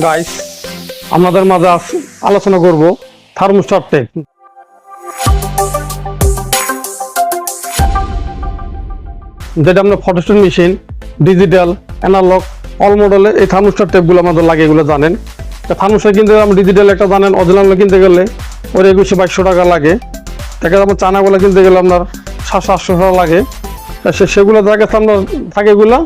Guys আপনাদের মাঝে আলোচনা করব থার্মোস্টার টেপ। যেটা আমরা photostat machine, digital, analog, all মডেলের এই থার্মোস্টার টেপগুলো আমাদের লাগে, এগুলো জানেন। থার্মোস্টার কিনতে গেলে আমরা ডিজিটাল একটা জানেন, অরিজিনাল কিনতে গেলে ওর 2100-2200 টাকা লাগে। দেখা যাবে চানাগুলো কিনতে গেলে আপনার 700-800 টাকা লাগে। সেগুলো জায়গাতে আপনার থাকে, এগুলো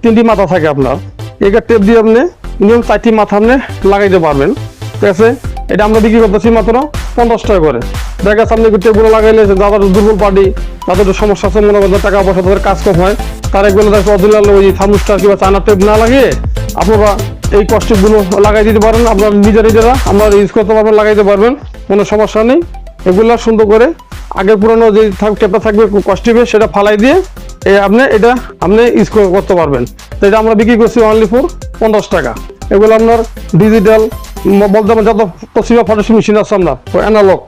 3টি মাথা থাকে আপনার। এগুলো টেপ দিয়ে আপনি মিনিমাম 4টি মাথা আপনি লাগাইতে পারবেন, ঠিক আছে। এটা আমরা বিক্রি করতেছি মাত্র 50 টাকা করে। দেখা যাচ্ছে আপনি টেপগুলো লাগাইলে যাদের দুর্বল পার্টি, তাদের সমস্যা আছে, মনে করেন টাকা পয়সা তাদের কাজ কম হয়, তারা এগুলো অরিজিনাল ওই থার্মোস্টার কিংবা চায়না টেপ না লাগিয়ে আপনারা এই কস্টিপগুলো লাগাই দিতে পারেন। আপনার নিজেরা আমরা ইউজ করতে পারবেন, লাগাইতে পারবেন, কোনো সমস্যা নেই। এগুলো সুন্দর করে আগের পুরনো যে টেপটা থাকবে কস্টিপে সেটা ফালাই দিয়ে আপনি ইউজ করতে পারবেন। তো এটা আমরা বিক্রি করছি অনলি ফর 50 টাকা। এগুলো আপনার ডিজিটাল বলতে যত তসিবা ফটোস্টেট মেশিন আছে, আপনার অ্যানালগ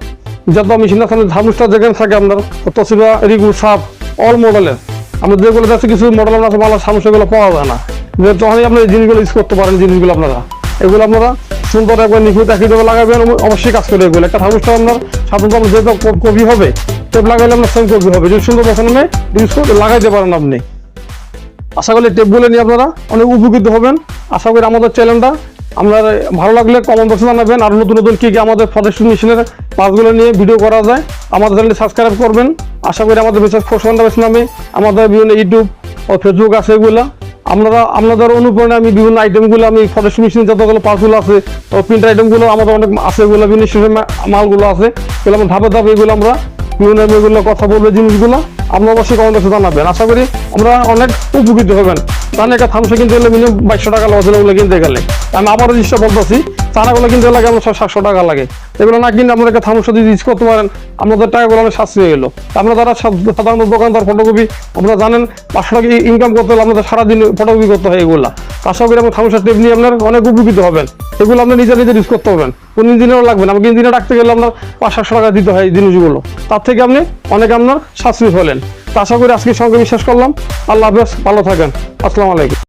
যত মেশিন আছে, থার্মোস্টার যেখানে থাকে আপনার তসিবা, রিগু, সাপ, অল মডেলের আমরা যেগুলো যাচ্ছে কিছু মডেল আপনার ভালো সমস্যাগুলো পাওয়া যায় না, যে তখনই আপনি এই জিনিসগুলো ইউজ করতে পারেন। জিনিসগুলো আপনারা এগুলো আপনারা সুন্দর একবার নিখুঁত একই দেবে লাগাবেন, অবশ্যই কাজ করে। এগুলো একটা থার্মোস্টার আপনার সাধারণত আপনার যেহেতু কপি হবে, টেপ লাগাইলে আপনার সেম কপি হবে, যদি সুন্দর প্রথমে ইউজ করে লাগাইতে পারেন আপনি। আশা করি টেপগুলো নিয়ে আপনারা অনেক উপকৃত হবেন। আশা করি আমাদের চ্যানেলটা আপনার ভালো লাগলে কমেন্ট বক্সে জানাবেন, আর নতুন নতুন কী আমাদের ফটোস্টেট মেশিনের পার্টসগুলো নিয়ে ভিডিও করা যায় আমাদের চ্যানেলটি সাবস্ক্রাইব করবেন। আশা করি আমাদের বিশেষ ফোরস নামে আমাদের বিভিন্ন ইউটিউব ও ফেসবুক আছে, এগুলো আপনাদের অনুপ্রেরণা আমি বিভিন্ন আইটেমগুলো আমি ফটোস্টেট মেশিনের যতগুলো পার্টসগুলো আছে ও প্রিন্ট আইটেমগুলো আমাদের অনেক আছে, এগুলো বিভিন্ন মালগুলো আছে, এগুলো আমরা ধাপে ধাপে এগুলো আমরা বিভিন্ন এগুলো কথা বলবে, জিনিসগুলো আপনার অবশ্যই কমেন্ট বক্সে জানাবেন। আশা করি আমরা অনেক উপকৃত হবেন। তাহলে একটা থামসা কিনতে গেলে মিনিমাম 2200 টাকা লাগে, ওগুলো কিনতে গেলে আমি আবারও জিনিসটা বলতেছি, চানাগুলো কিনতে লাগে আমরা 600-700 টাকা লাগে। এগুলো না কিনে আপনারা একটা থামসা যদি ইউজ করতে পারেন, আপনাদের টাকাগুলো অনেক সাশ্রয় হয়ে গেলো। আমরা যারা সাধারণত দোকানদার ফটোকপি আপনারা জানেন 500 টাকা ইনকাম করতে হলে আপনাদের সারাদিন ফটোকপি করতে হয়। এগুলো আশা করি আপনার থামসা টেপ নিয়ে আপনার অনেক উপকৃত হবেন। এগুলো আপনি নিজে ইউজ করতে পারবেন, কোনো ইঞ্জিনিয়ারও লাগবে না। আমাকে ইঞ্জিনিয়ার রাখতে গেলে আপনার 500-700 টাকা দিতে হয় এই জিনিসগুলো, তার থেকে আপনি অনেক আপনার সাশ্রয় হলেন। তা আশা করি আজকের সঙ্গে বিশ্বাস করলাম। আল্লাহ হাফেজ, ভালো থাকেন, আসসালামু আলাইকুম।